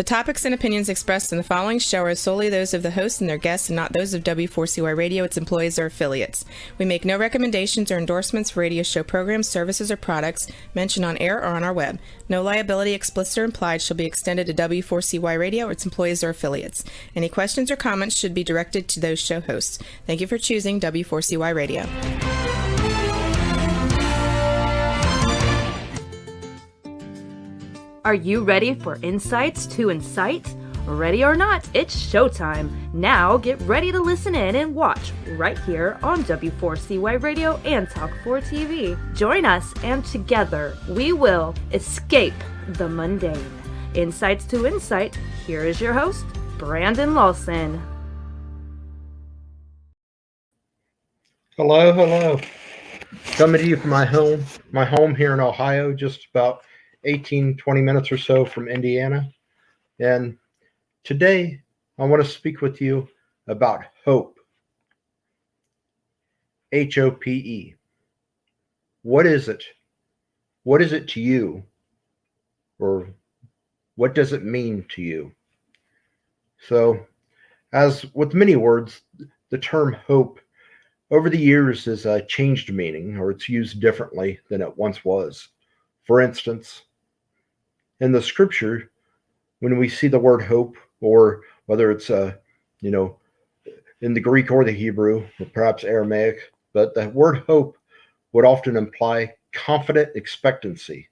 topics and opinions expressed in the following show are solely those of the host and their guests and not those of W4CY Radio, its employees, or affiliates. We make no recommendations or endorsements for radio show programs, services, or products mentioned on air or on our web. No liability, explicit or implied, shall be extended to W4CY Radio or its employees or affiliates. Any questions or comments should be directed to those show hosts. Thank you for choosing W4CY Radio. Are you ready for Insights to Incite? Ready or not, it's showtime. Now get ready to listen in and watch right here on W4CY Radio and Talk4 TV. Join us and together we will escape the mundane. Insights to Incite, here is your host, Brandon Lawson. Hello. Coming to you from my home here in Ohio, just about 18, 20 minutes or so from Indiana. And today I want to speak with you about hope. H-O-P-E. What is it? What is it to you? Or what does it mean to you? So, as with many words, the term hope over the years has changed meaning, or it's used differently than it once was. For instance, in the scripture, when we see the word hope, or whether it's in the Greek or the Hebrew, or perhaps Aramaic, but the word hope would often imply confident expectancy,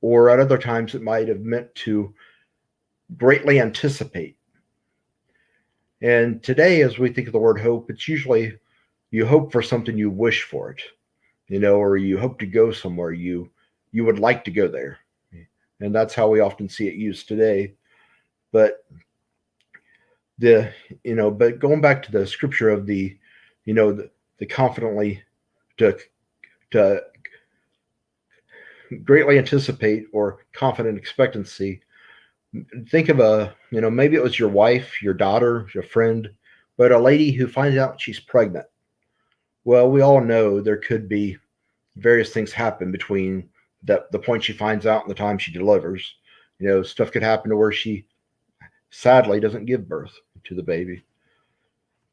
or at other times it might have meant to greatly anticipate. And today, as we think of the word hope, it's usually you hope for something, you wish for it, or you hope to go somewhere, you would like to go there. And that's how we often see it used today. But but going back to the scripture of the confidently to greatly anticipate or confident expectancy, think of maybe it was your wife, your daughter, your friend, but a lady who finds out she's pregnant. Well, we all know there could be various things happen between the point she finds out and the time she delivers. Stuff could happen to where she sadly doesn't give birth to the baby.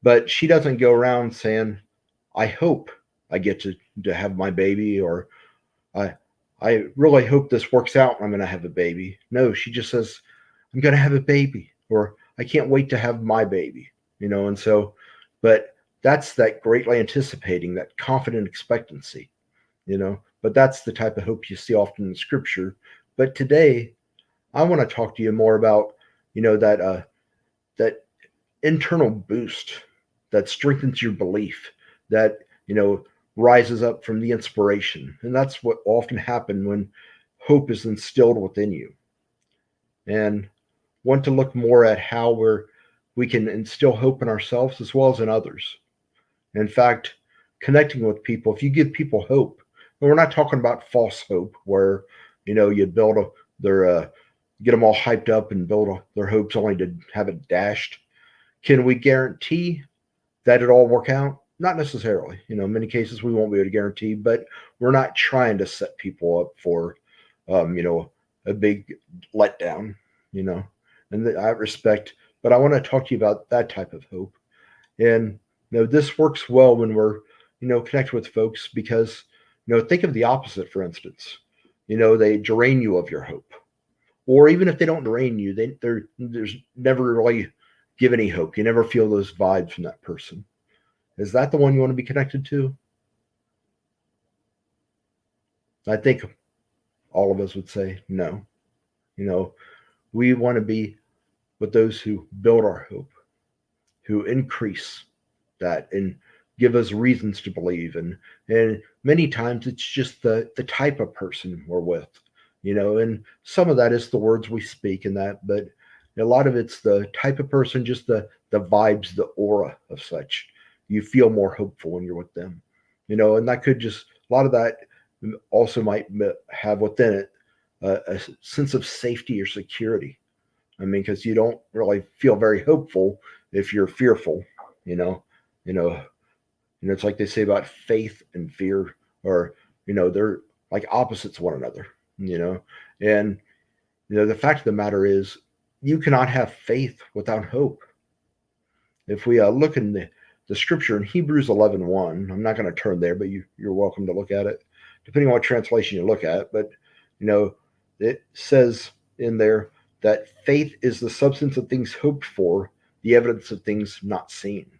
But she doesn't go around saying, I hope I get to have my baby, or I really hope this works out and I'm going to have a baby. No, she just says, I'm going to have a baby, or I can't wait to have my baby, and so, but that's that greatly anticipating, that confident expectancy, but that's the type of hope you see often in scripture. But today I want to talk to you more about, that internal boost that strengthens your belief, that, rises up from the inspiration. And that's what often happens when hope is instilled within you. And want to look more at how we can instill hope in ourselves as well as in others. In fact, connecting with people, if you give people hope, and we're not talking about false hope where, you build get them all hyped up and build their hopes only to have it dashed. Can we guarantee that it all work out? Not necessarily. In many cases we won't be able to guarantee, but we're not trying to set people up for, a big letdown, in that respect. But I want to talk to you about that type of hope. And, this works well when we're, connect with folks because, think of the opposite, for instance. They drain you of your hope. Or even if they don't drain you, there's never really give any hope. You never feel those vibes from that person. Is that the one you want to be connected to? I think all of us would say no. We want to be with those who build our hope, who increase that and give us reasons to believe. And many times it's just the type of person we're with, and some of that is the words we speak in that, but a lot of it's the type of person, just the vibes, the aura of such. You feel more hopeful when you're with them, and that could just, a lot of that also might have within it a sense of safety or security. Because you don't really feel very hopeful if you're fearful, it's like they say about faith and fear, or, they're like opposites of one another, and, the fact of the matter is you cannot have faith without hope. If we look in the scripture in Hebrews 11:1, I'm not going to turn there, but you're welcome to look at it, depending on what translation you look at. But, it says in there that faith is the substance of things hoped for, the evidence of things not seen.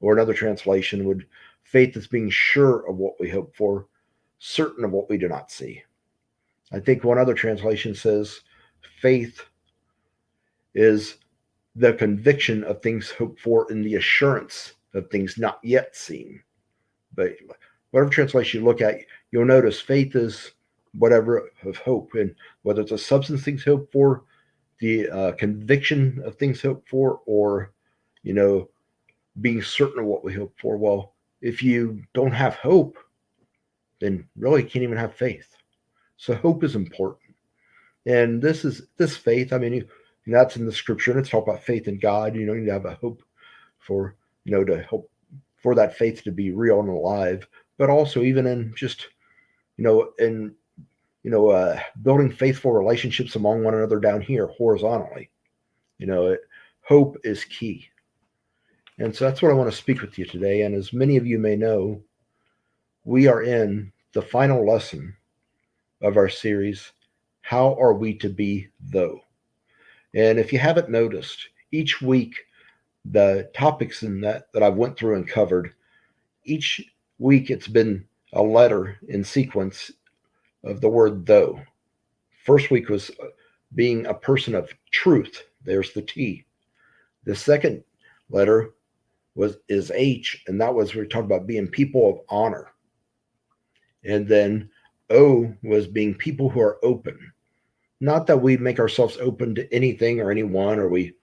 Or another translation would, faith is being sure of what we hope for, certain of what we do not see. I think one other translation says faith is the conviction of things hoped for and the assurance of things not yet seen. But whatever translation you look at, you'll notice faith is whatever of hope, and whether it's a substance things hoped for, the conviction of things hoped for, or being certain of what we hope for. Well, if you don't have hope, then really you can't even have faith. So hope is important, and this faith. I mean, that's in the scripture, and it's talk about faith in God. You need to have a hope for to hope for that faith to be real and alive, but also even in just in building faithful relationships among one another down here horizontally. Hope is key. And so that's what I want to speak with you today. And as many of you may know, we are in the final lesson of our series, How Are We to Be Though? And if you haven't noticed, each week, the topics in that I've went through and covered, each week it's been a letter in sequence of the word though. First week was being a person of truth. There's the T. The second letter is H, and that was, we talked about being people of honor. And then O was being people who are open. Not that we make ourselves open to anything or anyone, or we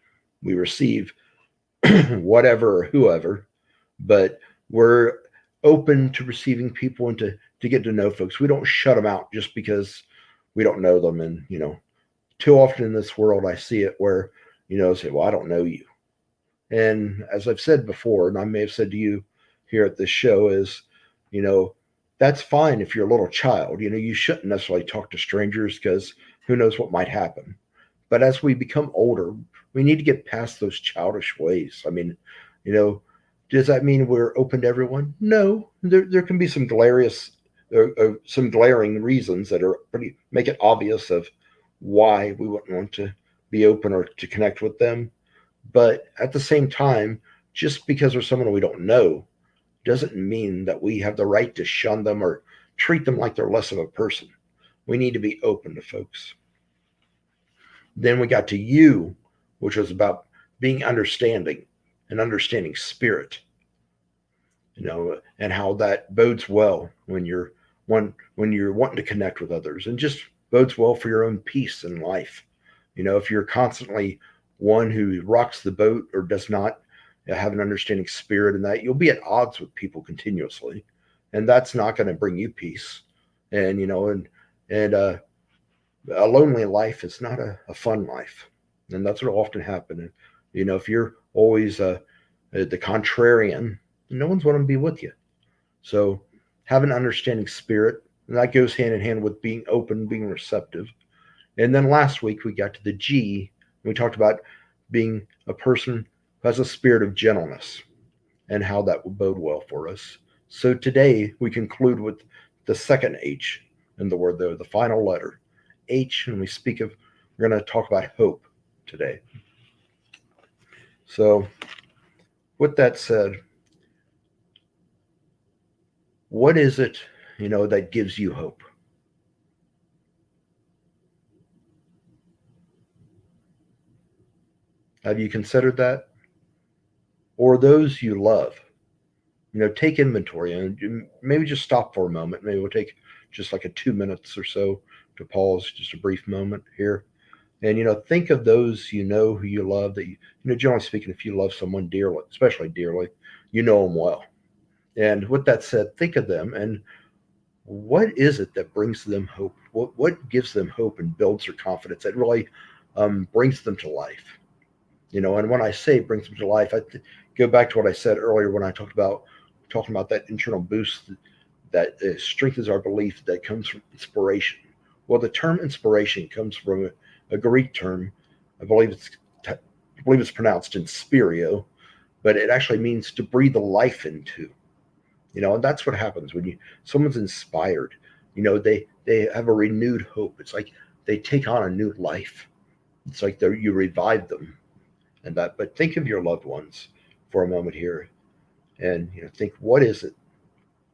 receive whatever or whoever, but we're open to receiving people and to get to know folks. We don't shut them out just because we don't know them. And, too often in this world, I see it where, say, well, I don't know you. And as I've said before, and I may have said to you here at this show, is, that's fine if you're a little child. You shouldn't necessarily talk to strangers because who knows what might happen. But as we become older, we need to get past those childish ways. I mean, does that mean we're open to everyone? No, there can be some some glaring reasons that are make it obvious of why we wouldn't want to be open or to connect with them. But at the same time, just because there's someone we don't know doesn't mean that we have the right to shun them or treat them like they're less of a person. We need to be open to folks. Then we got to you, which was about being understanding and understanding spirit, and how that bodes well when you're wanting to connect with others, and just bodes well for your own peace in life. If you're constantly one who rocks the boat or does not have an understanding spirit, and that you'll be at odds with people continuously, and that's not going to bring you peace. And a lonely life is not a fun life, and that's what will often happen. And, if you're always the contrarian, no one's want to be with you. So have an understanding spirit, and that goes hand in hand with being open, being receptive. And then last week we got to the G, and we talked about being a person who has a spirit of gentleness and how that will bode well for us. So today we conclude with the second H in the word, though, the final letter, H, and we're going to talk about hope today. So with that said, what is it, that gives you hope? Have you considered that? Or those you love? Take inventory and maybe just stop for a moment. Maybe we'll take just like 2 minutes or so to pause, just a brief moment here. And, think of those who you love, that generally speaking, if you love someone dearly, especially dearly, you know them well. And with that said, think of them, and what is it that brings them hope? What gives them hope and builds their confidence that really brings them to life? And when I say brings them to life, I go back to what I said earlier when I talking about that internal boost that strengthens our belief that comes from inspiration. Well, the term inspiration comes from a Greek term I believe it's pronounced inspirio, but it actually means to breathe a life into. And that's what happens when someone's inspired. They have a renewed hope. It's like they take on a new life. It's like you revive them, and that. But think of your loved ones for a moment here, and think, what is it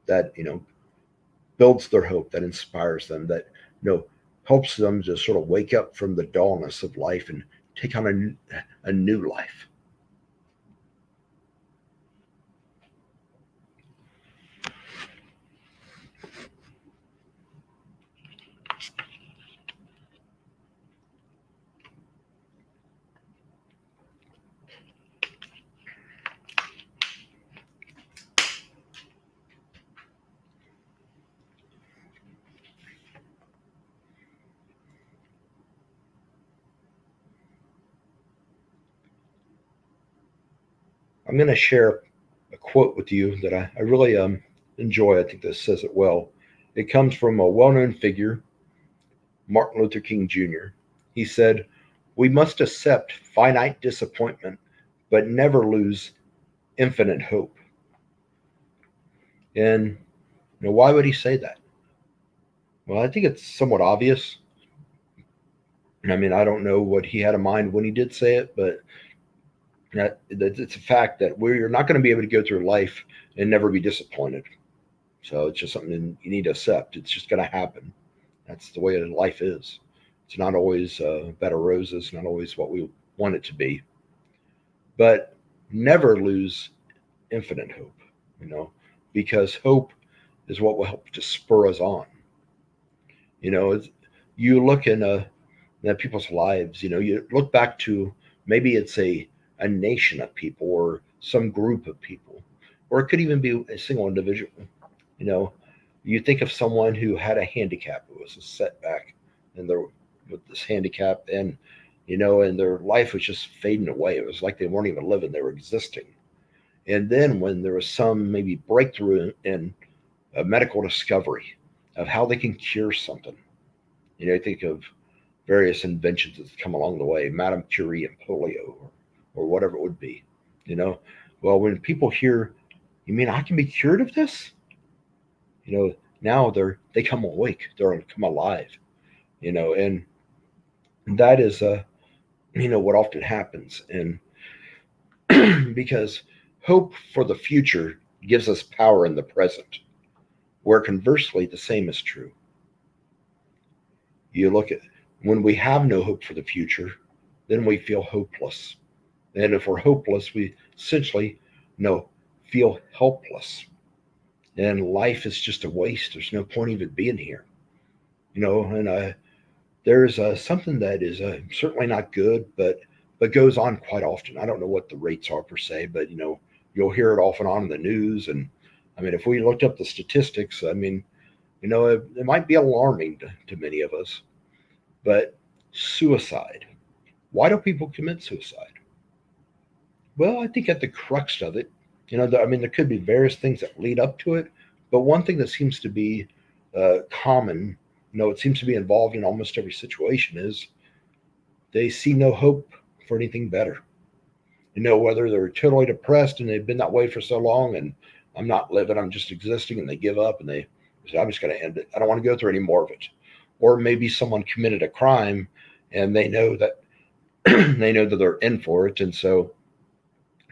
that builds their hope, that inspires them, that helps them to sort of wake up from the dullness of life and take on a new life. I'm going to share a quote with you that I really enjoy. I think this says it well. It comes from a well known figure, Martin Luther King Jr. He said, "We must accept finite disappointment, but never lose infinite hope." And why would he say that? Well, I think it's somewhat obvious. I mean, I don't know what he had in mind when he did say it, but it's a fact that we're not going to be able to go through life and never be disappointed. So it's just something you need to accept. It's just going to happen. That's the way life is. It's not always bed of roses, not always what we want it to be. But never lose infinite hope, because hope is what will help to spur us on. You look in people's lives, you look back to maybe it's a nation of people or some group of people, or it could even be a single individual. You know, you think of someone who had a handicap, it was a setback, and they're with this handicap, and and their life was just fading away. It was like they weren't even living; they were existing. And then when there was some maybe breakthrough in a medical discovery of how they can cure something, think of various inventions that's come along the way, Madame Curie and polio, or whatever it would be. You know, well, when people hear, you mean I can be cured of this? Now they come awake, they come alive. And that is what often happens, and because hope for the future gives us power in the present, where conversely the same is true. You look at when we have no hope for the future, then we feel hopeless. And if we're hopeless, we essentially feel helpless. And life is just a waste. There's no point even being here. And there's something that is certainly not good, but goes on quite often. I don't know what the rates are per se, but you'll hear it off and on in the news. And I mean, if we looked up the statistics, I mean, it might be alarming to many of us. But suicide. Why do people commit suicide? Well, I think at the crux of it, I mean, there could be various things that lead up to it, but one thing that seems to be common, it seems to be involved in almost every situation, is they see no hope for anything better. Whether they're totally depressed and they've been that way for so long, and I'm not living, I'm just existing, and they give up and they say, I'm just going to end it. I don't want to go through any more of it. Or maybe someone committed a crime and they know that they're in for it, and so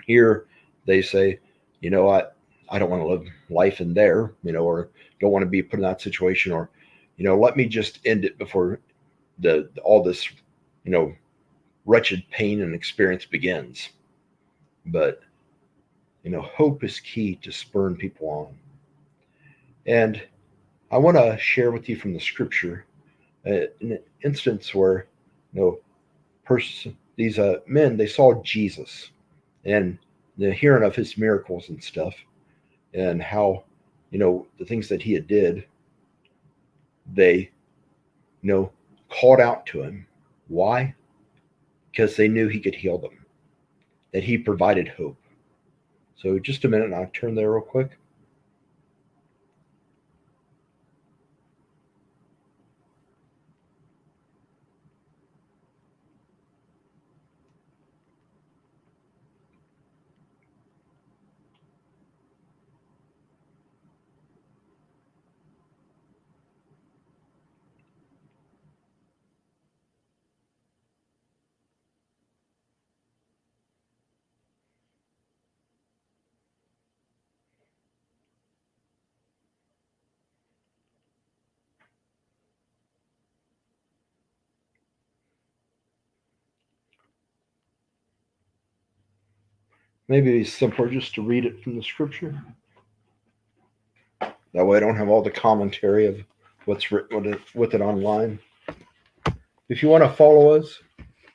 here they say, I don't want to live life in there, or don't want to be put in that situation, or let me just end it before all this wretched pain and experience begins. But hope is key to spurring people on. And I want to share with you from the scripture an instance where these men, they saw Jesus, and the hearing of his miracles and stuff, and how the things that he had did, they called out to him. Why? Because they knew he could heal them, that he provided hope. So just a minute, and I'll turn there real quick. Maybe it'd be simpler just to read it from the scripture. That way I don't have all the commentary of what's written with it online. If you want to follow us,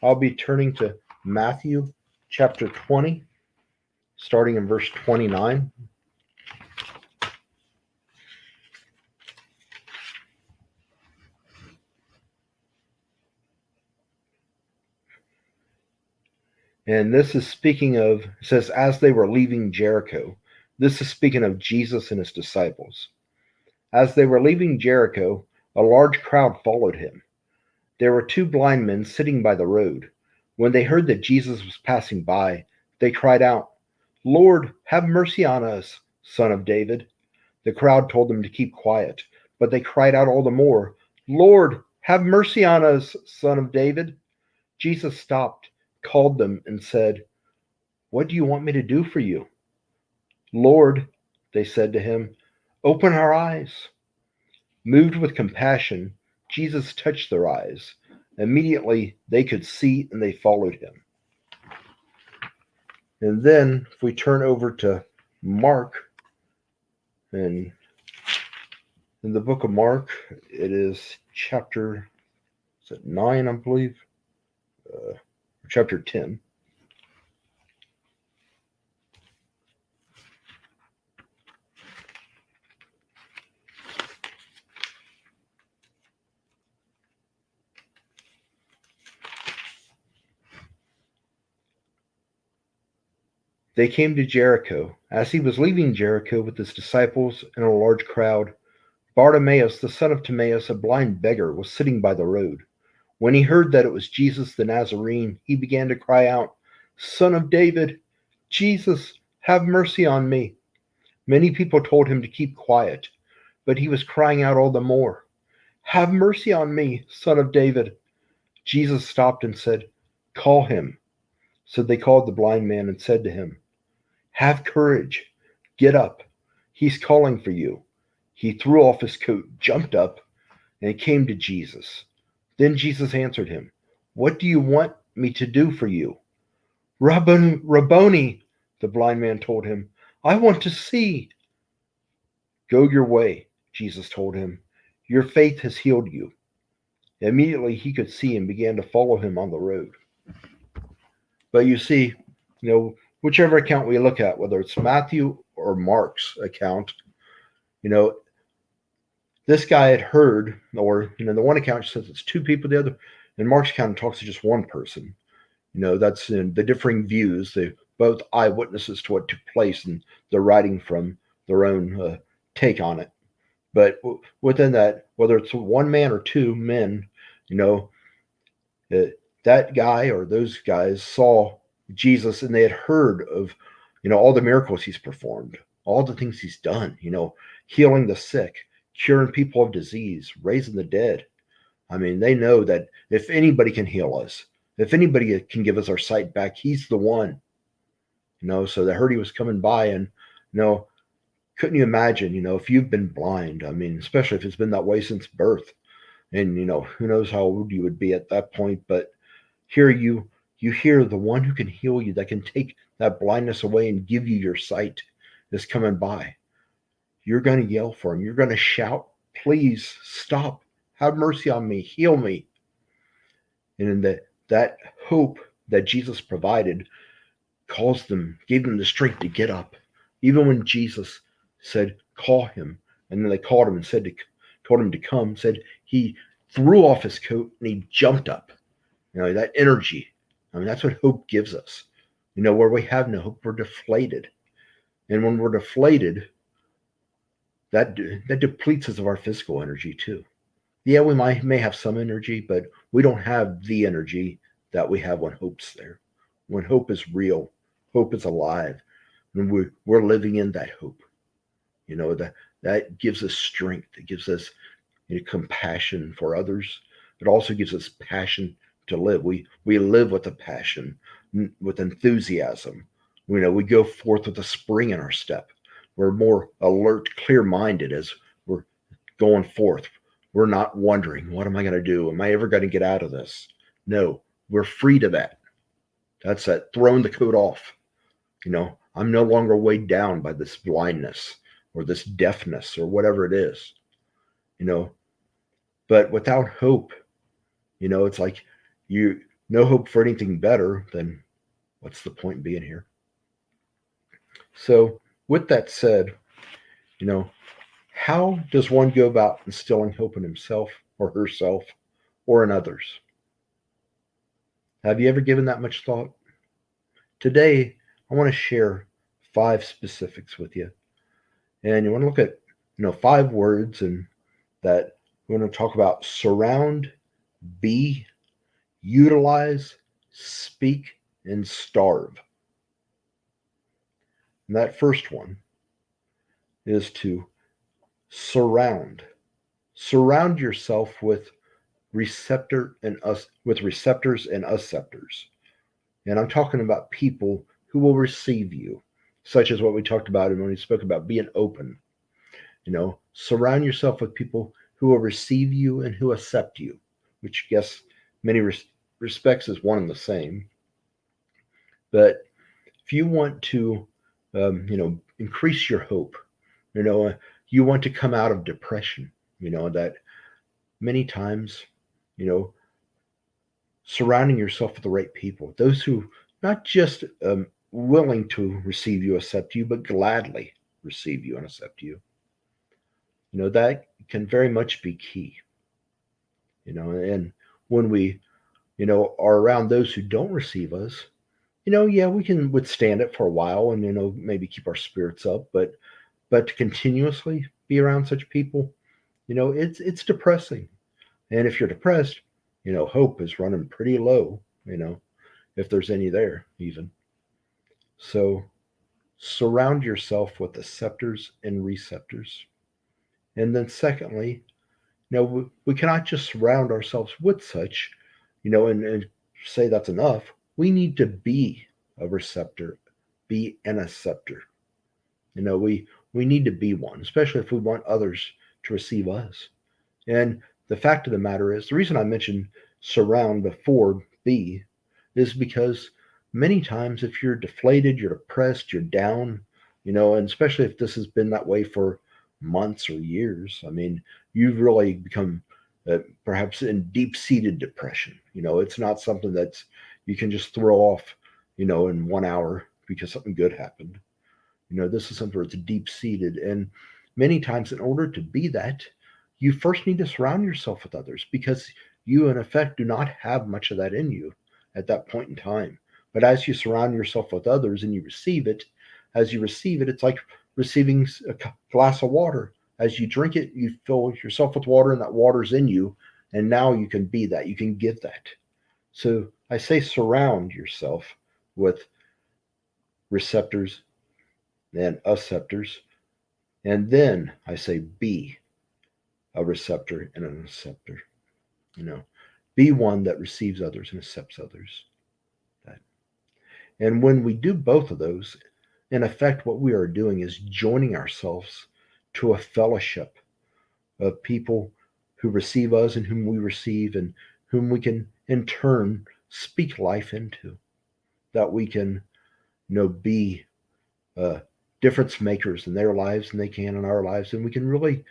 I'll be turning to Matthew chapter 20, starting in verse 29. And this is speaking of, it says, as they were leaving Jericho. This is speaking of Jesus and his disciples. As they were leaving Jericho, a large crowd followed him. There were two blind men sitting by the road. When they heard that Jesus was passing by, they cried out, "Lord, have mercy on us, Son of David." The crowd told them to keep quiet, but they cried out all the more, "Lord, have mercy on us, Son of David." Jesus stopped, called them, and said, "What do you want me to do for you?" "Lord," they said to him, "open our eyes." Moved with compassion, Jesus touched their eyes. Immediately they could see and they followed him. And then if we turn over to Mark, and in the book of Mark, it is chapter 9, I believe, chapter 10. They came to Jericho. As he was leaving Jericho with his disciples and a large crowd, Bartimaeus, the son of Timaeus, a blind beggar, was sitting by the road. When he heard that it was Jesus the Nazarene, he began to cry out, "Son of David, Jesus, have mercy on me." Many people told him to keep quiet, but he was crying out all the more, "Have mercy on me, Son of David." Jesus stopped and said, "Call him." So they called the blind man and said to him, "Have courage, get up. He's calling for you." He threw off his coat, jumped up, and came to Jesus. Then Jesus answered him, "What do you want me to do for you?" Rabboni, the blind man told him, "I want to see." "Go your way," Jesus told him. "Your faith has healed you." Immediately he could see and began to follow him on the road. But you see, whichever account we look at, whether it's Matthew or Mark's account, this guy had heard, or the one account says it's two people, the other, and Mark's account talks to just one person. That's in the differing views. They both eyewitnesses to what took place, and they're writing from their own take on it. But within that, whether it's one man or two men, that guy or those guys saw Jesus, and they had heard of, all the miracles he's performed, all the things he's done, healing the sick, curing people of disease, raising the dead. I mean, they know that if anybody can heal us, if anybody can give us our sight back, he's the one. So they heard he was coming by, and couldn't you imagine, if you've been blind? I mean, especially if it's been that way since birth, and who knows how old you would be at that point, but here you hear the one who can heal you, that can take that blindness away and give you your sight, is coming by. You're going to yell for him. You're going to shout, "Please stop. Have mercy on me. Heal me." And in that hope that Jesus provided gave them the strength to get up. Even when Jesus said, "Call him," and then they called him and told him to come, said he threw off his coat and he jumped up. That energy. I mean, that's what hope gives us. Where we have no hope, we're deflated. And when we're deflated, that depletes us of our physical energy too. Yeah, we may have some energy, but we don't have the energy that we have when hope's there. When hope is real, hope is alive, and we're living in that hope. That gives us strength. It gives us compassion for others. It also gives us passion to live. We live with a passion, with enthusiasm. We go forth with a spring in our step. We're more alert, clear-minded as we're going forth. We're not wondering, what am I going to do? Am I ever going to get out of this? No, we're free to that. That's that throwing the coat off. I'm no longer weighed down by this blindness or this deafness or whatever it is, you know. But without hope, it's like you no hope for anything better, then what's the point in being here? So, with that said, you know, how does one go about instilling hope in himself or herself or in others? Have you ever given that much thought? Today, I want to share 5 specifics with you. And you want to look at, 5 words, and that we're going to talk about: surround, be, utilize, speak, and starve. And that first one is to surround. Surround yourself with receptors and acceptors. And I'm talking about people who will receive you, such as what we talked about when we spoke about being open. Surround yourself with people who will receive you and who accept you, which I guess many respects is one and the same. But if you want to, increase your hope, you want to come out of depression, that many times, you know, surrounding yourself with the right people, those who not just willing to receive you, accept you, but gladly receive you and accept you. That can very much be key. And when we, are around those who don't receive us, yeah, we can withstand it for a while and maybe keep our spirits up, but to continuously be around such people, it's depressing. And if you're depressed, hope is running pretty low, if there's any there even. So surround yourself with acceptors and receptors. And then secondly, we cannot just surround ourselves with such, and say that's enough. We need to be a receptor, be an acceptor. We need to be one, especially if we want others to receive us. And the fact of the matter is, the reason I mentioned surround before be is because many times if you're deflated, you're depressed, you're down, and especially if this has been that way for months or years, I mean, you've really become perhaps in deep seated depression. It's not something that's you can just throw off, in 1 hour because something good happened. This is something that's deep seated. And many times, in order to be that, you first need to surround yourself with others because you, in effect, do not have much of that in you at that point in time. But as you surround yourself with others and you receive it, as you receive it, it's like receiving a glass of water. As you drink it, you fill yourself with water, and that water's in you. And now you can be that. You can give that. So I say surround yourself with receptors and acceptors. And then I say be a receptor and an acceptor. Be one that receives others and accepts others. And when we do both of those, in effect, what we are doing is joining ourselves to a fellowship of people who receive us and whom we receive and whom we can in turn speak life into, that we can be difference makers in their lives and they can in our lives, and we can really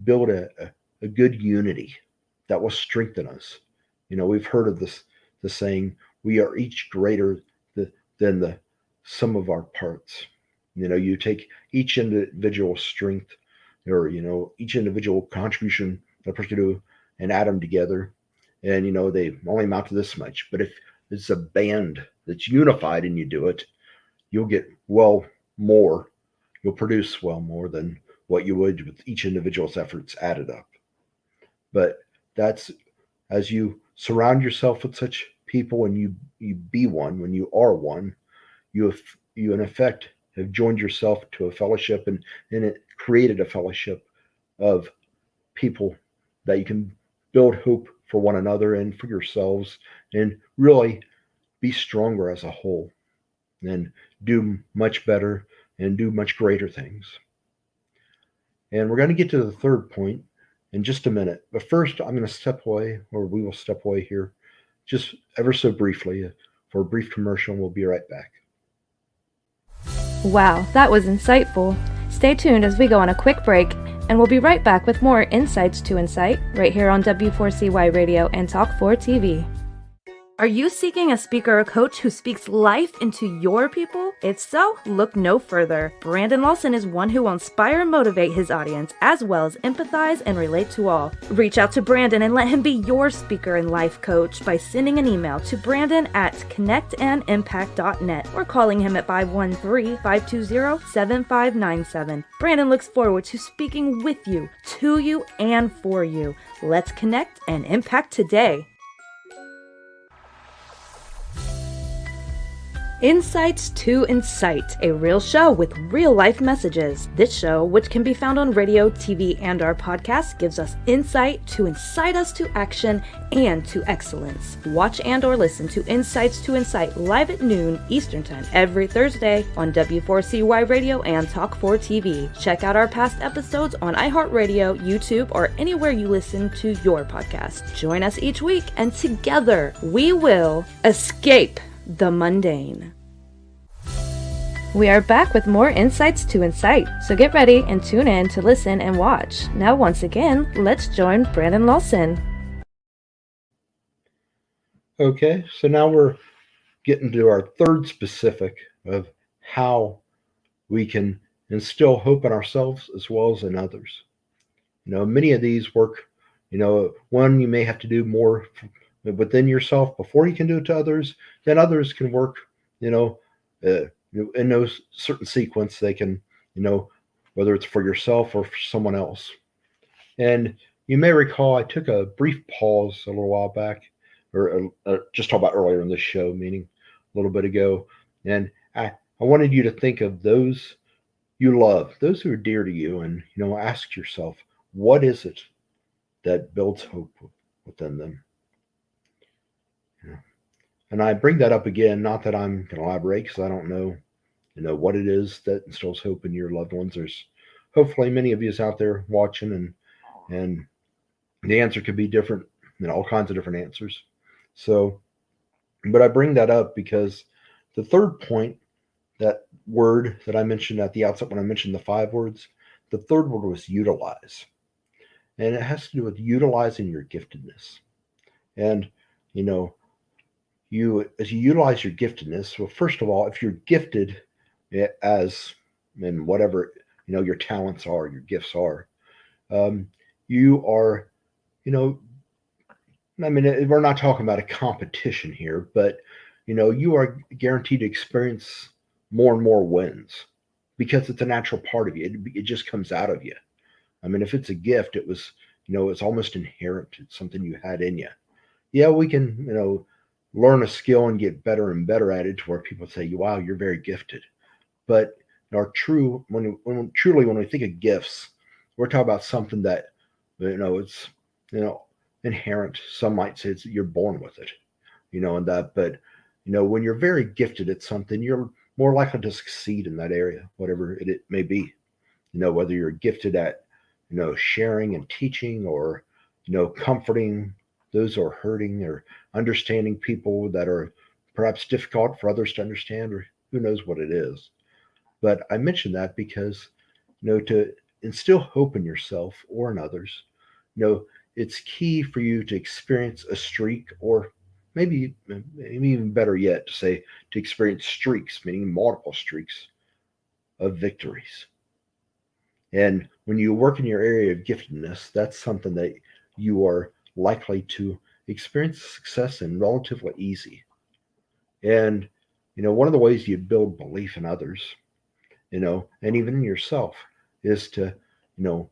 build a good unity that will strengthen us. We've heard of the saying, we are each greater than the sum of our parts. You take each individual strength or, each individual contribution that person can do and add them together. And, they only amount to this much. But if it's a band that's unified and you do it, you'll get more. You'll produce more than what you would with each individual's efforts added up. But that's as you surround yourself with such people and you be one, when you are one, you in effect have joined yourself to a fellowship and it created a fellowship of people that you can build hope for one another and for yourselves and really be stronger as a whole and do much better and do much greater things. And we're going to get to the third point in just a minute. But first, I'm going to step away, or we will step away here, just ever so briefly for a brief commercial, and we'll be right back. Wow, that was insightful. Stay tuned as we go on a quick break, and we'll be right back with more Insights to Incite right here on W4CY Radio and Talk 4 TV. Are you seeking a speaker or coach who speaks life into your people? If so, look no further. Brandon Lawson is one who will inspire and motivate his audience, as well as empathize and relate to all. Reach out to Brandon and let him be your speaker and life coach by sending an email to brandon@connectandimpact.net or calling him at 513-520-7597. Brandon looks forward to speaking with you, to you, and for you. Let's connect and impact today. Insights to Incite, a real show with real-life messages. This show, which can be found on radio, TV, and our podcast, gives us insight to incite us to action and to excellence. Watch and or listen to Insights to Incite live at noon Eastern Time every Thursday on W4CY Radio and Talk 4 TV. Check out our past episodes on iHeartRadio, YouTube, or anywhere you listen to your podcast. Join us each week, and together we will escape the mundane. We are back with more Insights to Incite, so get ready and tune in to listen and watch. Now once again, let's join Brandon Lawson. Okay, so now we're getting to our third specific of how we can instill hope in ourselves as well as in others. Many of these work, one, you may have to do more within yourself before you can do it to others. Then others can work, in those certain sequence. They can, whether it's for yourself or for someone else. And you may recall I took a brief pause a little while back, or just talk about earlier in this show, meaning a little bit ago. And I wanted you to think of those you love, those who are dear to you, and, ask yourself, what is it that builds hope within them? And I bring that up again, not that I'm going to elaborate, because I don't know, what it is that instills hope in your loved ones. There's hopefully many of you out there watching, and the answer could be different, all kinds of different answers. So, but I bring that up because the third point, that word that I mentioned at the outset when I mentioned the 5 words, the third word was utilize. And it has to do with utilizing your giftedness. And, as you utilize your giftedness, well, first of all, if you're gifted as in whatever your talents are, your gifts are, you are, we're not talking about a competition here, but you are guaranteed to experience more and more wins because it's a natural part of you. It just comes out of you. If it's a gift, it was, it's almost inherent. It's something you had in you. Yeah, we can, learn a skill and get better and better at it to where people say, wow, you're very gifted. But when we think of gifts, we're talking about something that, it's, inherent. Some might say you're born with it, and that, but, when you're very gifted at something, you're more likely to succeed in that area, whatever it may be, whether you're gifted at, sharing and teaching, or, comforting those who are hurting, or understanding people that are perhaps difficult for others to understand, or who knows what it is. But I mention that because, to instill hope in yourself or in others, it's key for you to experience a streak, or maybe even better yet, to experience streaks, meaning multiple streaks of victories. And when you work in your area of giftedness, that's something that you are likely to experience success in relatively easy. And, one of the ways you build belief in others, and even in yourself, is to,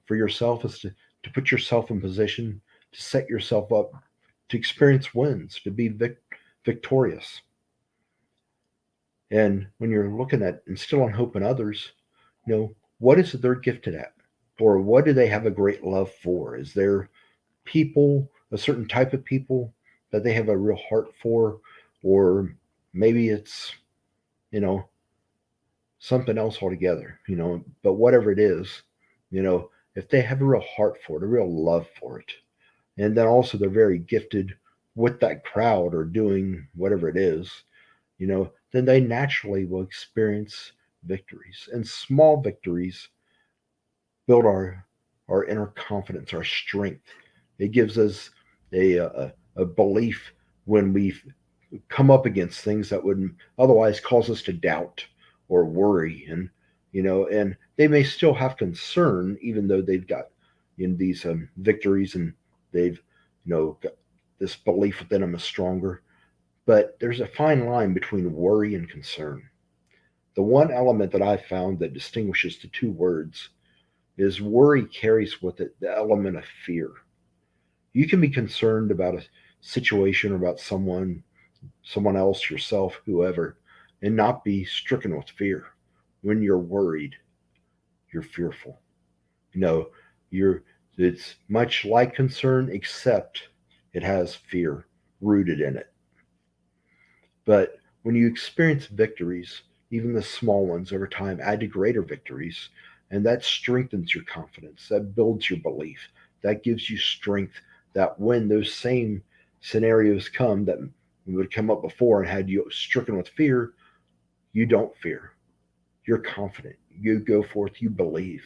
for yourself, is to put yourself in position to set yourself up to experience wins, to be victorious. And when you're looking at instilling hope in others, what is it they're gifted at? Or what do they have a great love for? Is there people, a certain type of people that they have a real heart for? Or maybe it's, something else altogether, but whatever it is, if they have a real heart for it, a real love for it, and then also they're very gifted with that crowd or doing whatever it is, then they naturally will experience victories. And small victories build our inner confidence, our strength. It gives us a belief when we come up against things that would otherwise cause us to doubt or worry, and they may still have concern even though they've got these victories, and they've got this belief within them is stronger. But there's a fine line between worry and concern. The one element that I've found that distinguishes the two words is worry carries with it the element of fear. You can be concerned about a situation or about someone else, yourself, whoever, and not be stricken with fear. When you're worried, you're fearful. You know, you're it's much like concern, except it has fear rooted in it. But when you experience victories, even the small ones over time add to greater victories, and that strengthens your confidence, that builds your belief, that gives you strength, that when those same scenarios come that would come up before and had you stricken with fear, you don't fear. You're confident. You go forth, you believe.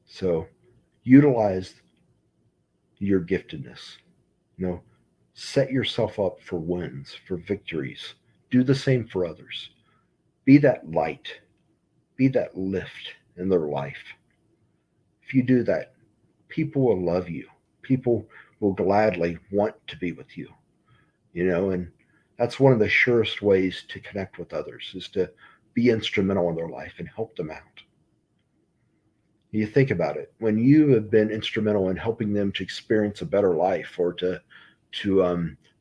So utilize your giftedness. You know, set yourself up for wins, for victories. Do the same for others. Be that light, be that lift in their life. If you do that, people will love you. People will gladly want to be with you, and that's one of the surest ways to connect with others is to be instrumental in their life and help them out. You think about it, when you have been instrumental in helping them to experience a better life, or to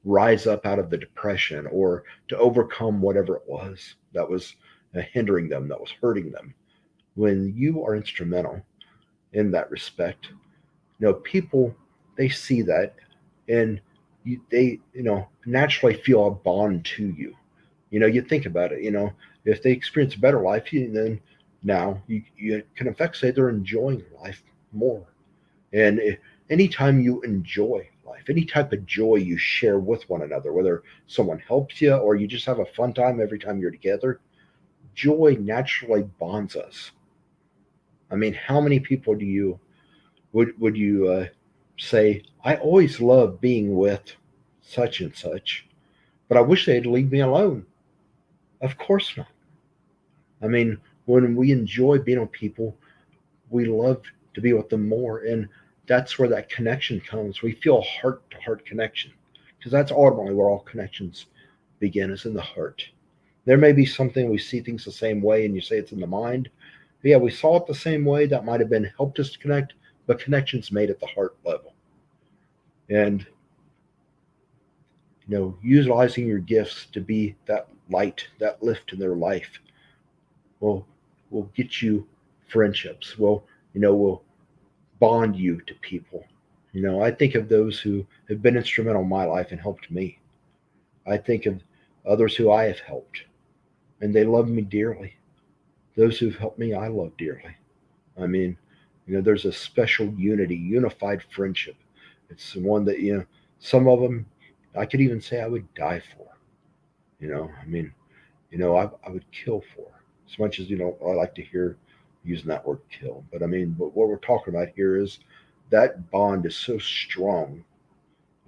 rise up out of the depression, or to overcome whatever it was that was hindering them, that was hurting them. When you are instrumental in that respect, people, they see that, and they naturally feel a bond to you. You think about it. If they experience a better life, then now you can affect say they're enjoying life more. And anytime you enjoy life, any type of joy you share with one another, whether someone helps you or you just have a fun time every time you're together, joy naturally bonds us. I mean, how many people do you would you say, I always love being with such and such, but I wish they'd leave me alone? Of course not. I mean, when we enjoy being with people, we love to be with them more. And that's where that connection comes. We feel a heart to heart connection, because that's ultimately where all connections begin, is in the heart. There may be something we see things the same way, and you say it's in the mind. But yeah, we saw it the same way. That might have been helped us to connect, but connections made at the heart level. And utilizing your gifts to be that light, that lift in their life will will get you friendships. Will bond you to people. I think of those who have been instrumental in my life and helped me. I think of others who I have helped, and they love me dearly. Those who've helped me, I love dearly. I mean, there's a special unity, unified friendship. It's the one that, some of them I could even say I would die for. I mean, I would kill for. As much as, I like to hear using that word kill. But I mean, but what we're talking about here is that bond is so strong,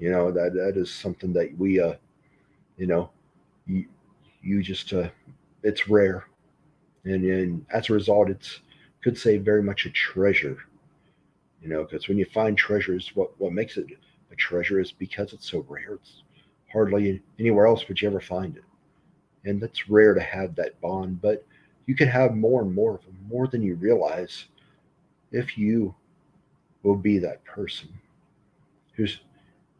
that is something that we, you know, you, you just, it's rare. And as a result, it's, could say very much a treasure, because when you find treasures, what makes it a treasure is because it's so rare. It's hardly anywhere else would you ever find it. And that's rare to have that bond, but you can have more and more of them, more than you realize, if you will be that person who's,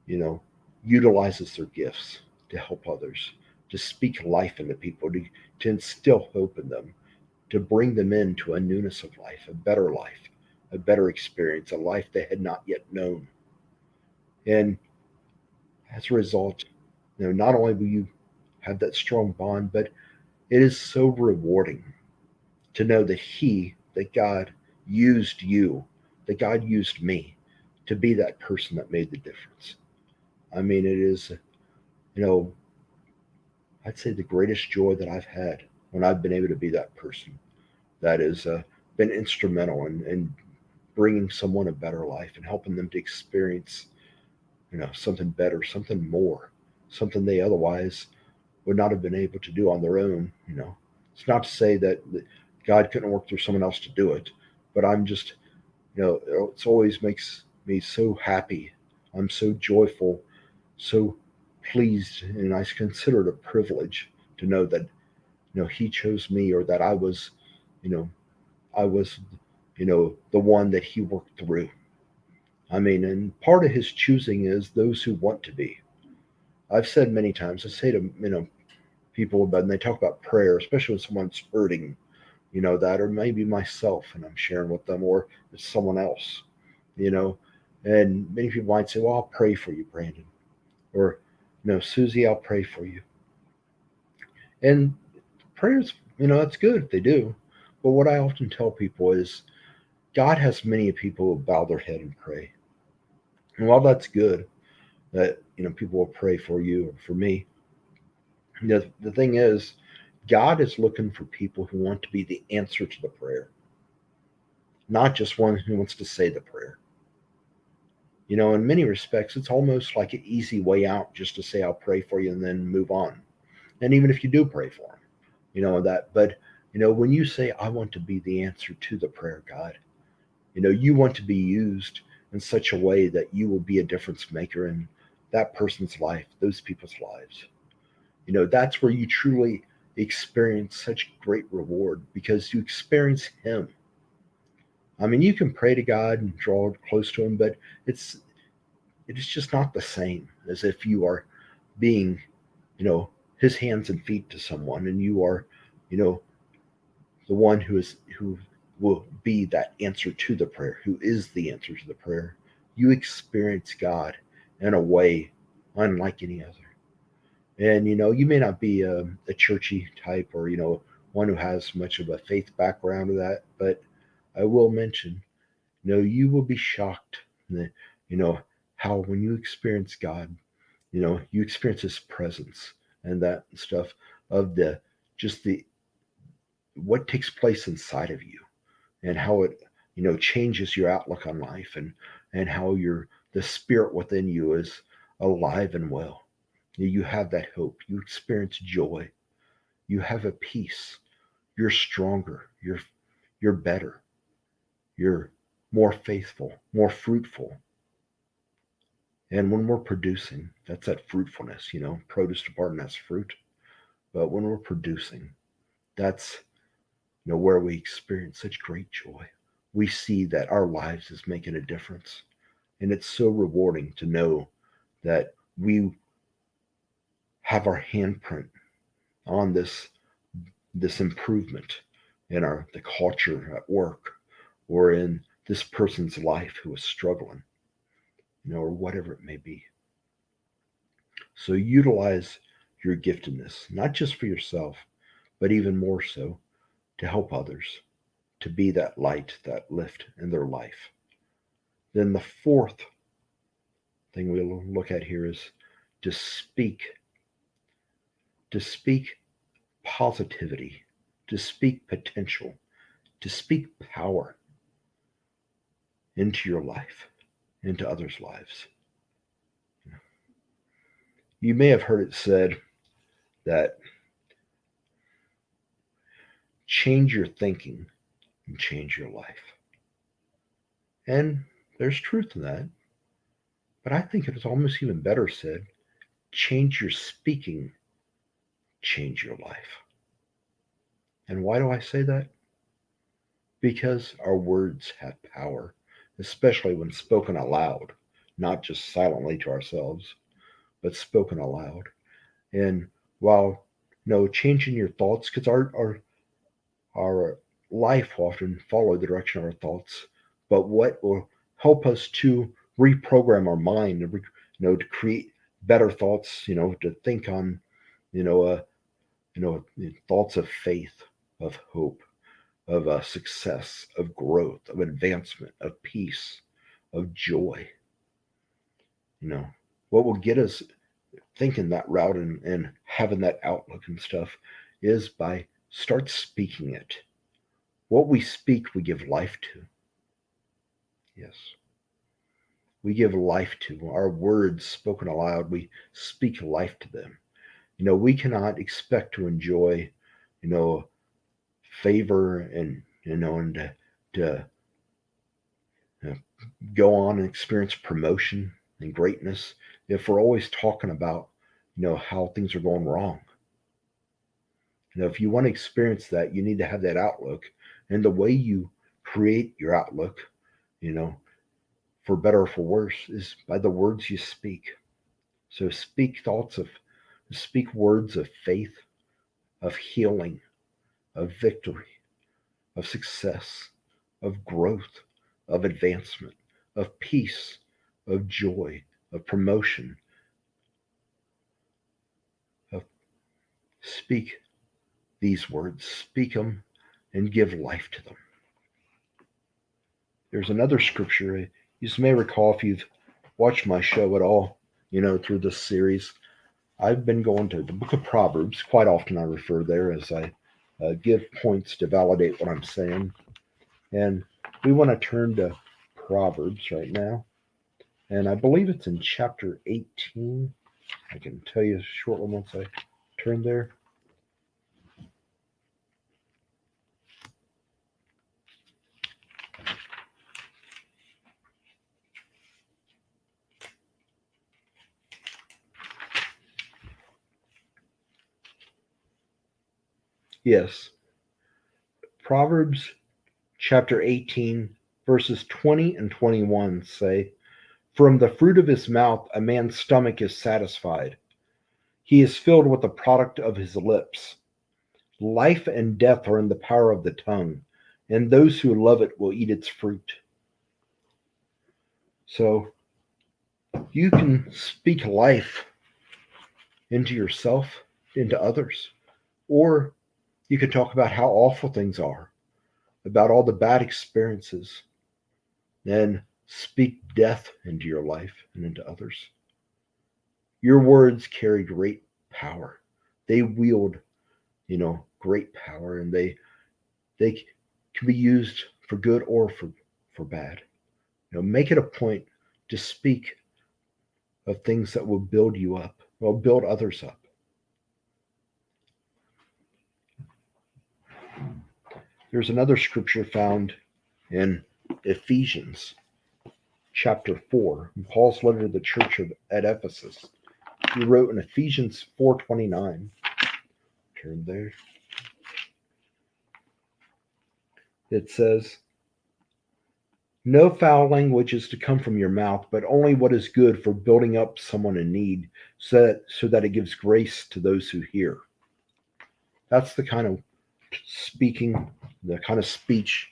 you know, utilizes their gifts to help others, to speak life into people, to instill hope in them, to bring them into a newness of life, a better experience, a life they had not yet known. And as a result, not only will you have that strong bond, but it is so rewarding to know that God used you, that God used me to be that person that made the difference. I mean, it is, you know, I'd say the greatest joy that I've had when I've been able to be that person that has been instrumental in bringing someone a better life and helping them to experience, something better, something more, something they otherwise would not have been able to do on their own. It's not to say that God couldn't work through someone else to do it, but I'm just, it's always makes me so happy. I'm so joyful, so pleased, and I consider it a privilege to know that, He chose me, or that you know, I was, the one that He worked through. I mean, and part of His choosing is those who want to be. I've said many times, I say to, people about, and they talk about prayer, especially when someone's hurting, that, or maybe myself, and I'm sharing with them, or it's someone else, you know, and many people might say, well, I'll pray for you, Brandon, or, Susie, I'll pray for you. And prayers, that's good if they do. But what I often tell people is God has many people who bow their head and pray. And while that's good, that, people will pray for you or for me, the thing is, God is looking for people who want to be the answer to the prayer, not just one who wants to say the prayer. In many respects, it's almost like an easy way out just to say, I'll pray for you and then move on. And even if you do pray for them, that, but, when you say, I want to be the answer to the prayer, God, you want to be used in such a way that you will be a difference maker in that person's life, those people's lives. That's where you truly experience such great reward because you experience Him. I mean, you can pray to God and draw close to Him, but it is just not the same as if you are being, His hands and feet to someone, and you are, the one who will be that answer to the prayer, who is the answer to the prayer. You experience God in a way unlike any other. And you may not be a churchy type, or one who has much of a faith background of that, but I will mention, you will be shocked that, how when you experience God, you experience His presence and that stuff of the just the what takes place inside of you, and how it changes your outlook on life, and how the spirit within you is alive and well. You have that hope, you experience joy, you have a peace, you're stronger, you're better, you're more faithful, more fruitful. And when we're producing, that's that fruitfulness. Produce department has fruit, but when we're producing, that's where we experience such great joy. We see that our lives is making a difference. And it's so rewarding to know that we have our handprint on this improvement in the culture at work, or in this person's life who is struggling, or whatever it may be. So utilize your giftedness, not just for yourself, but even more so to help others, to be that light, that lift in their life. Then the fourth thing we'll look at here is to speak positivity, to speak potential, to speak power into your life, into others' lives. You may have heard it said that change your thinking and change your life. And there's truth in that. But I think it is almost even better said, change your speaking, change your life. And why do I say that? Because our words have power, especially when spoken aloud, not just silently to ourselves, but spoken aloud. And while changing your thoughts, because our life will often follow the direction of our thoughts, but what will help us to reprogram our mind, and to create better thoughts, to think on, thoughts of faith, of hope, of success, of growth, of advancement, of peace, of joy. What will get us thinking that route and having that outlook and stuff is by start speaking it. What we speak, we give life to. Yes. We give life to. Our words spoken aloud, we speak life to them. We cannot expect to enjoy, you know, favor and to uh, go on and experience promotion and greatness if we're always talking about, how things are going wrong. If you want to experience that, you need to have that outlook. And the way you create your outlook, you know, for better or for worse, is by the words you speak. So speak words of faith, of healing, of victory, of success, of growth, of advancement, of peace, of joy, of promotion. Of speak these words, speak them, and give life to them. There's another scripture you may recall if you've watched my show at all, through this series. I've been going to the book of Proverbs. Quite often I refer there as I give points to validate what I'm saying. And we want to turn to Proverbs right now. And I believe it's in chapter 18. I can tell you shortly once I turn there. Yes. Proverbs chapter 18, verses 20 and 21 say, "From the fruit of his mouth a man's stomach is satisfied. He is filled with the product of his lips. Life and death are in the power of the tongue, and those who love it will eat its fruit." So you can speak life into yourself, into others, or you can talk about how awful things are, about all the bad experiences, and speak death into your life and into others. Your words carry great power. They wield, great power, and they can be used for good or for bad. Make it a point to speak of things that will build you up, will build others up. There's another scripture found in Ephesians chapter 4, in Paul's letter to the church at Ephesus. He wrote in Ephesians 4:29. Turn there. It says, "No foul language is to come from your mouth, but only what is good for building up someone in need, so that it gives grace to those who hear." That's the kind of speaking, the kind of speech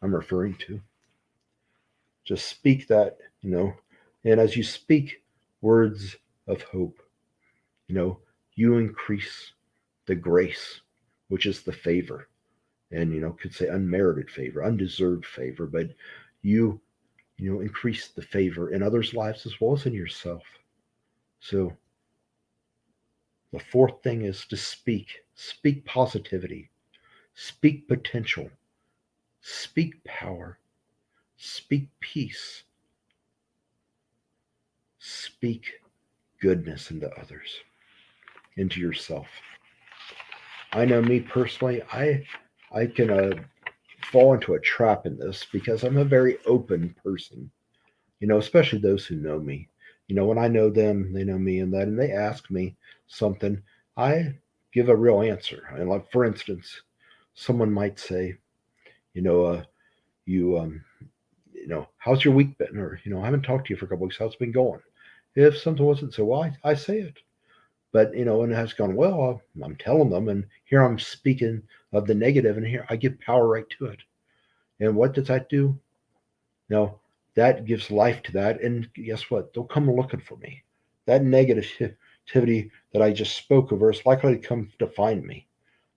I'm referring to. Just speak that, and as you speak words of hope, you increase the grace, which is the favor. And, could say unmerited favor, undeserved favor, but you increase the favor in others' lives as well as in yourself. So the fourth thing is to speak positivity, speak potential, speak power, speak peace, speak goodness into others, into yourself. I know me personally, I can fall into a trap in this because I'm a very open person, especially those who know me. When I know them, they know me, and they ask me something, I give a real answer. And like, for instance, someone might say, how's your week been? Or, I haven't talked to you for a couple weeks. How's it been going? If something wasn't so well, I say it. But, and it has gone well, I'm telling them, and here I'm speaking of the negative, and here I give power right to it. And what does that do? That gives life to that, and guess what? They'll come looking for me. That negativity that I just spoke over is likely to come to find me,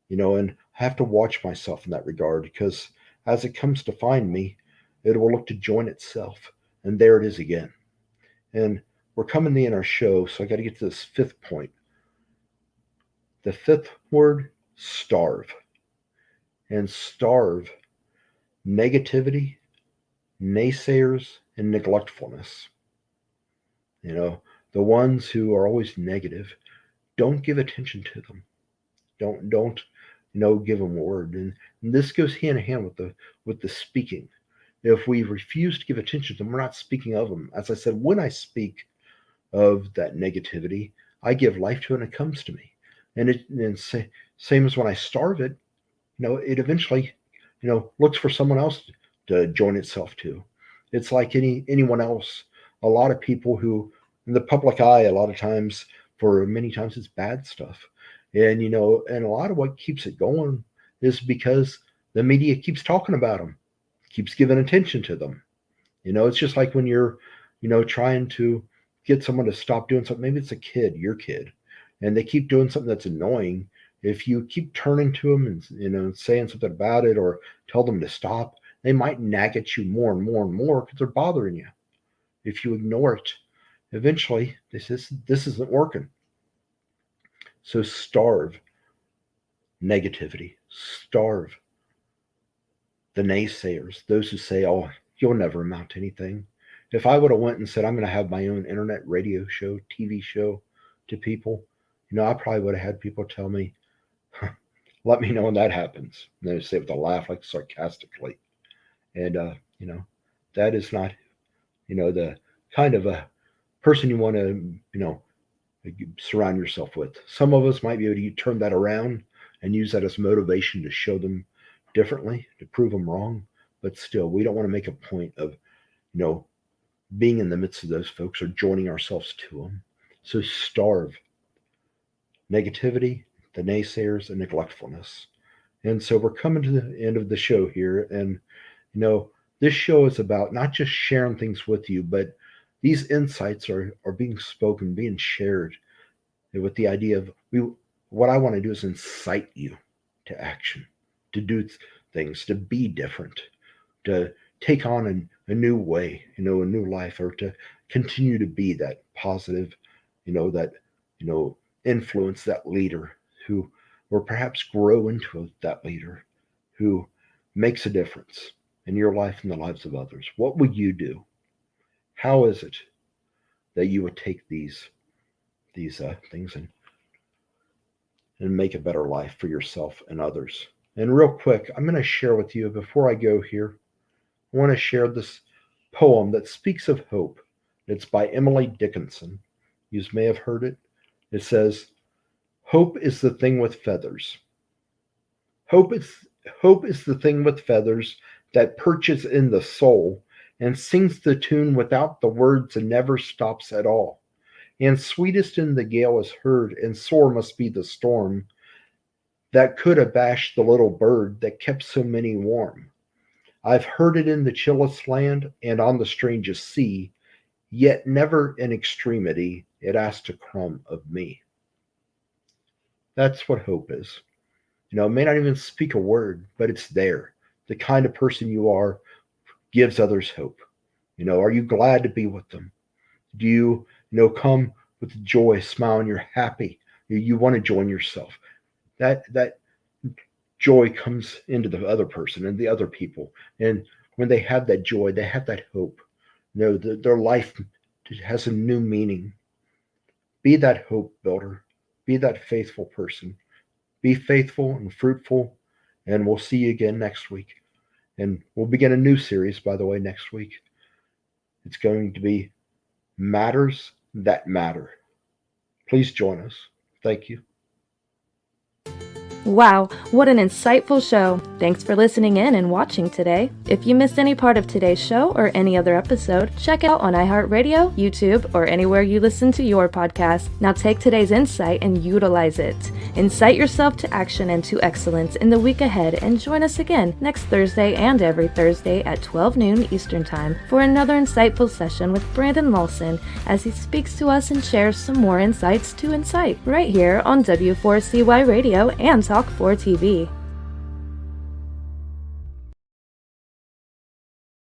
and I have to watch myself in that regard, because as it comes to find me, it will look to join itself, and there it is again. And we're coming to the end of our show, so I got to get to this fifth point. The fifth word, starve. And starve negativity, naysayers, and neglectfulness. The ones who are always negative, don't give attention to them. Don't give them a word. And this goes hand in hand with the speaking. If we refuse to give attention to them, we're not speaking of them. As I said, when I speak of that negativity, I give life to it and it comes to me. Same as when I starve it, it eventually, looks for someone else to join itself to. It's like anyone else. A lot of people who, in the public eye, a lot of times, for many times, it's bad stuff. And, and a lot of what keeps it going is because the media keeps talking about them, keeps giving attention to them. It's just like when you're, trying to get someone to stop doing something. Maybe it's a kid, your kid, and they keep doing something that's annoying. If you keep turning to them and, saying something about it or tell them to stop, they might nag at you more and more and more because they're bothering you. If you ignore it, eventually this isn't working. So starve negativity, starve the naysayers, those who say, oh, you'll never amount to anything. If I would have went and said, I'm going to have my own internet radio show, TV show to people, I probably would have had people tell me, let me know when that happens. And they say it with a laugh, like sarcastically. And, that is not, the kind of a person you want to, surround yourself with. Some of us might be able to turn that around and use that as motivation to show them differently, to prove them wrong. But still, we don't want to make a point of, being in the midst of those folks or joining ourselves to them. So starve negativity, the naysayers, and neglectfulness. And so we're coming to the end of the show here. And, this show is about not just sharing things with you, but these insights are being spoken, being shared with the idea of what I want to do is incite you to action, to do things, to be different, to take on a new way, a new life, or to continue to be that positive, influence, that leader who, or perhaps grow into that leader who makes a difference in your life and the lives of others. What would you do? How is it that you would take these things and make a better life for yourself and others? And real quick, I'm going to share with you, before I go here, I want to share this poem that speaks of hope. It's by Emily Dickinson. You may have heard it. It says, hope is the thing with feathers. Hope is the thing with feathers that perches in the soul and sings the tune without the words and never stops at all. And sweetest in the gale is heard, and sore must be the storm that could abash the little bird that kept so many warm. I've heard it in the chillest land and on the strangest sea, yet never in extremity it asked a crumb of me. That's what hope is. It may not even speak a word, but it's there. The kind of person you are gives others hope. Are you glad to be with them? Do you, come with joy, smile, and you're happy? You want to join yourself. That joy comes into the other person and the other people. And when they have that joy, they have that hope. Their life has a new meaning. Be that hope builder. Be that faithful person. Be faithful and fruitful. And we'll see you again next week. And we'll begin a new series, by the way, next week. It's going to be Matters That Matter. Please join us. Thank you. Wow, what an insightful show. Thanks for listening in and watching today. If you missed any part of today's show or any other episode, check out on iHeartRadio, YouTube, or anywhere you listen to your podcast. Now take today's insight and utilize it. Incite yourself to action and to excellence in the week ahead, and join us again next Thursday and every Thursday at 12 noon Eastern Time for another insightful session with Brandon Lawson as he speaks to us and shares some more insights to incite right here on W4CY Radio and Talk 4 TV.